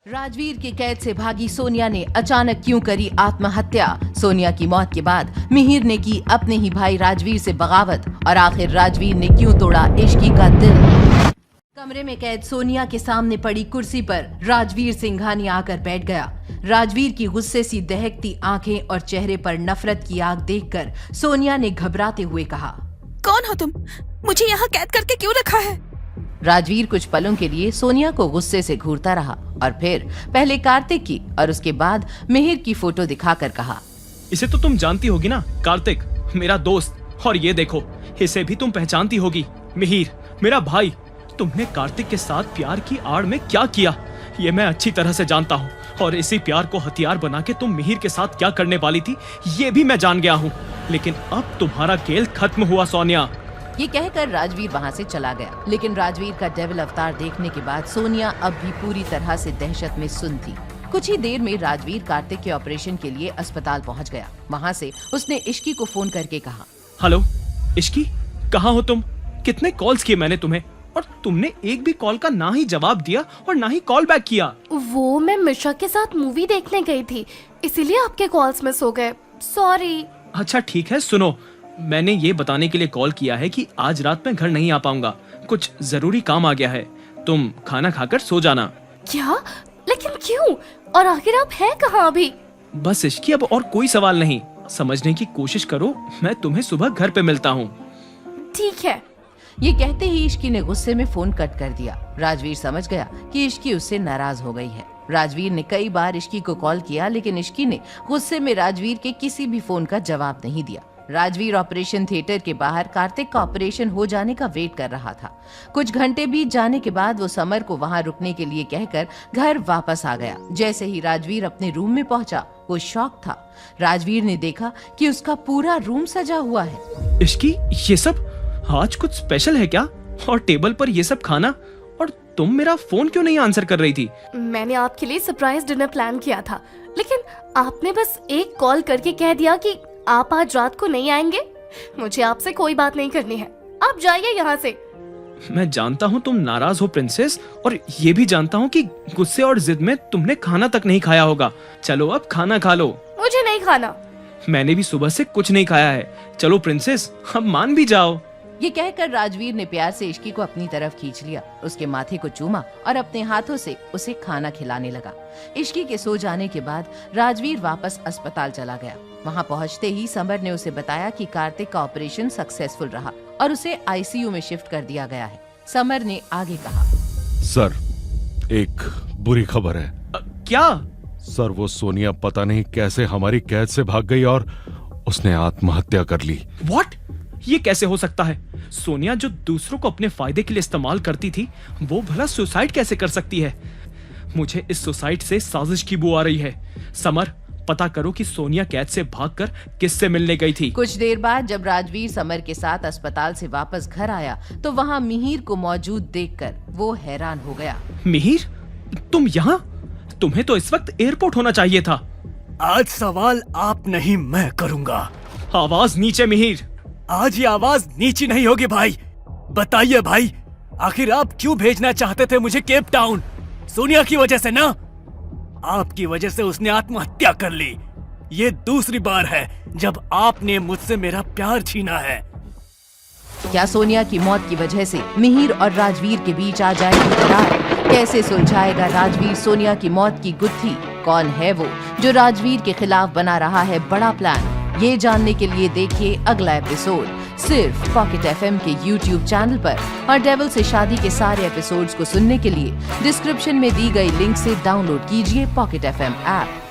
राजवीर की कैद से भागी सोनिया ने अचानक क्यों करी आत्महत्या। सोनिया की मौत के बाद मिहिर ने की अपने ही भाई राजवीर से बगावत और आखिर राजवीर ने क्यों तोड़ा इश्की का दिल। कमरे में कैद सोनिया के सामने पड़ी कुर्सी पर राजवीर सिंघानिया आकर बैठ गया। राजवीर की गुस्से सी दहकती आंखें और चेहरे पर नफरत की आग देखकर सोनिया ने घबराते हुए कहा, कौन हो तुम? मुझे यहाँ कैद करके क्यों रखा है? राजवीर कुछ पलों के लिए सोनिया को गुस्से से घूरता रहा और फिर पहले कार्तिक की और उसके बाद मिहिर की फोटो दिखाकर कहा, इसे तो तुम जानती होगी ना, कार्तिक मेरा दोस्त, और ये देखो इसे भी तुम पहचानती होगी, मिहिर मेरा भाई। तुमने कार्तिक के साथ प्यार की आड़ में क्या किया ये मैं अच्छी तरह से जानता हूँ, और इसी प्यार को हथियार बना के तुम मिहिर के साथ क्या करने वाली थी ये भी मैं जान गया हूँ। लेकिन अब तुम्हारा खेल खत्म हुआ सोनिया। ये कहकर राजवीर वहाँ से चला गया। लेकिन राजवीर का डेविल अवतार देखने के बाद सोनिया अब भी पूरी तरह से दहशत में सुन थी। कुछ ही देर में राजवीर कार्तिक के ऑपरेशन के लिए अस्पताल पहुँच गया। वहाँ से उसने इश्की को फोन करके कहा, हेलो इश्की, कहाँ हो तुम? कितने कॉल्स किए मैंने तुम्हें और तुमने एक भी कॉल का ना ही जवाब दिया और ना ही कॉल बैक किया। वो मैं मिश्रा के साथ मूवी देखने गई थी, इसीलिए आपके कॉल्स मिस हो गए। सॉरी। अच्छा ठीक है, सुनो, मैंने ये बताने के लिए कॉल किया है कि आज रात मैं घर नहीं आ पाऊंगा, कुछ जरूरी काम आ गया है। तुम खाना खाकर सो जाना। क्या? लेकिन क्यों? और आखिर आप हैं कहाँ अभी? बस इश्की, अब और कोई सवाल नहीं, समझने की कोशिश करो, मैं तुम्हें सुबह घर पे मिलता हूँ। ठीक है। ये कहते ही इश्की ने गुस्से में फोन कट कर दिया। राजवीर समझ गया कि इश्की उससे नाराज हो गई है। राजवीर ने कई बार इश्की को कॉल किया, लेकिन इश्की ने गुस्से में राजवीर के किसी भी फोन का जवाब नहीं दिया। राजवीर ऑपरेशन थिएटर के बाहर कार्तिक का ऑपरेशन हो जाने का वेट कर रहा था। कुछ घंटे बीत जाने के बाद वो समर को वहां रुकने के लिए कहकर घर वापस आ गया। जैसे ही राजवीर अपने रूम में पहुंचा, वो शॉक था। राजवीर ने देखा कि उसका पूरा रूम सजा हुआ है। इश्की, ये सब आज कुछ स्पेशल है क्या? और टेबल पर ये सब खाना, और तुम मेरा फोन क्यों नहीं आंसर कर रही थी? मैंने आपके लिए सरप्राइज डिनर प्लान किया था, लेकिन आपने बस एक कॉल करके कह दिया कि आप आज रात को नहीं आएंगे। मुझे आपसे कोई बात नहीं करनी है, आप जाइए यहाँ से। मैं जानता हूँ तुम नाराज हो प्रिंसेस, और ये भी जानता हूँ कि गुस्से और जिद में तुमने खाना तक नहीं खाया होगा। चलो अब खाना खा लो। मुझे नहीं खाना। मैंने भी सुबह से कुछ नहीं खाया है। चलो प्रिंसेस, अब मान भी जाओ। ये कहकर राजवीर ने प्यार से इश्की को अपनी तरफ खींच लिया, उसके माथे को चूमा और अपने हाथों से उसे खाना खिलाने लगा। इश्की के सो जाने के बाद राजवीर वापस अस्पताल चला गया। वहाँ पहुँचते ही समर ने उसे बताया कि कार्तिक का ऑपरेशन सक्सेसफुल रहा और उसे आईसीयू में शिफ्ट कर दिया गया है। समर ने आगे कहा, सर एक बुरी खबर है। क्या? सर वो सोनिया पता नहीं कैसे हमारी कैद से भाग गई और उसने आत्महत्या कर ली। व्हाट? ये कैसे हो सकता है? सोनिया जो दूसरों को अपने फायदे के लिए इस्तेमाल करती थी, वो भला सुसाइड कैसे कर सकती है? मुझे इस सुसाइड से साजिश की बू आ रही है। समर, पता करो कि सोनिया कैद से भागकर किससे मिलने गई थी। कुछ देर बाद जब राजवीर समर के साथ अस्पताल से वापस घर आया तो वहाँ मिहिर को मौजूद देखकर वो हैरान हो गया। मिहिर, तुम यहाँ? तुम्हें तो इस वक्त एयरपोर्ट होना चाहिए था। आज सवाल आप नहीं मैं करूंगा। आवाज नीचे मिहिर। आज ये आवाज नीची नहीं होगी भाई। बताइए भाई, आखिर आप क्यों भेजना चाहते थे मुझे केप टाउन? सोनिया की वजह से ना? आपकी वजह से उसने आत्महत्या कर ली। ये दूसरी बार है जब आपने मुझसे मेरा प्यार छीना है। क्या सोनिया की मौत की वजह से मिहिर और राजवीर के बीच आ जाएगी दरार? कैसे सुलझाएगा राजवीर सोनिया की मौत की गुत्थी? कौन है वो जो राजवीर के खिलाफ बना रहा है बड़ा प्लान? ये जानने के लिए देखिए अगला एपिसोड सिर्फ पॉकेट एफएम के YouTube चैनल पर। और डेविल से शादी के सारे एपिसोड्स को सुनने के लिए डिस्क्रिप्शन में दी गई लिंक से डाउनलोड कीजिए पॉकेट एफएम ऐप।